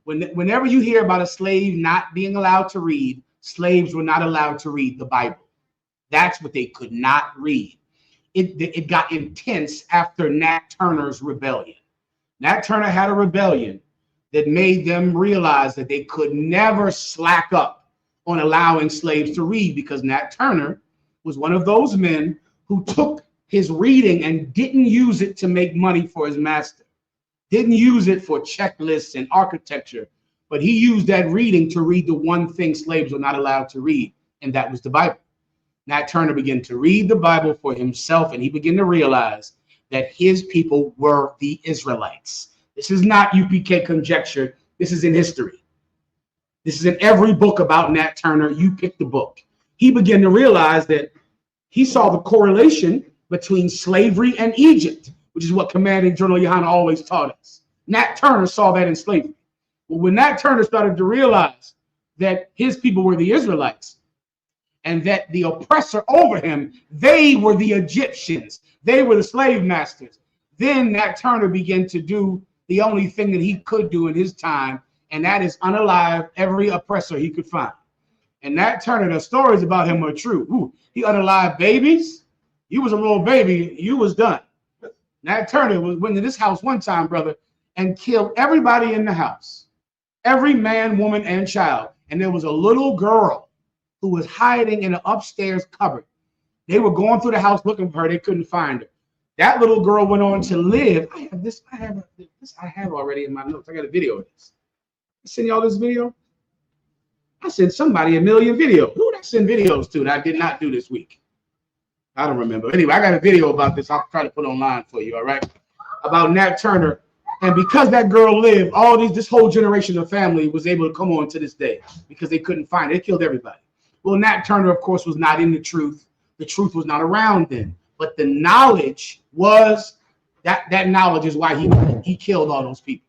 Whenever you hear about a slave not being allowed to read, slaves were not allowed to read the Bible. That's what they could not read. It got intense after Nat Turner's rebellion. Nat Turner had a rebellion that made them realize that they could never slack up on allowing slaves to read, because Nat Turner was one of those men who took his reading and didn't use it to make money for his master, didn't use it for checklists and architecture, but he used that reading to read the one thing slaves were not allowed to read, and that was the Bible. Nat Turner began to read the Bible for himself, and he began to realize that his people were the Israelites. This is not UPK conjecture. This is in history. This is in every book about Nat Turner. You pick the book. He began to realize that he saw the correlation between slavery and Egypt, which is what Commanding General Yohana always taught us. Nat Turner saw that in slavery. Well, when Nat Turner started to realize that his people were the Israelites, and that the oppressor over him, they were the Egyptians, they were the slave masters, then Nat Turner began to do the only thing that he could do in his time, and that is unalive every oppressor he could find. And Nat Turner, the stories about him are true. Ooh, he unalived babies. You was a little baby, you was done. Nat Turner went to this house one time, brother, and killed everybody in the house, every man, woman, and child. And there was a little girl who was hiding in an upstairs cupboard. They were going through the house looking for her. They couldn't find her. That little girl went on to live. I have already in my notes. I got a video of this. I send y'all this video. I sent somebody a million videos. Who did I send videos to that I did not do this week? I don't remember. Anyway, I got a video about this. I'll try to put online for you, all right? About Nat Turner. And because that girl lived, this whole generation of family was able to come on to this day because they couldn't find it. They killed everybody. Well, Nat Turner, of course, was not in the truth. The truth was not around then. But the knowledge was, that knowledge is why he killed all those people.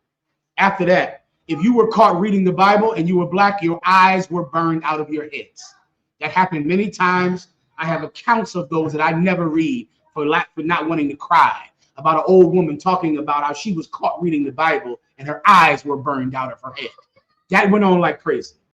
After that, if you were caught reading the Bible and you were black, your eyes were burned out of your heads. That happened many times. I have accounts of those that I never read for not wanting to cry, about an old woman talking about how she was caught reading the Bible and her eyes were burned out of her head. That went on like crazy.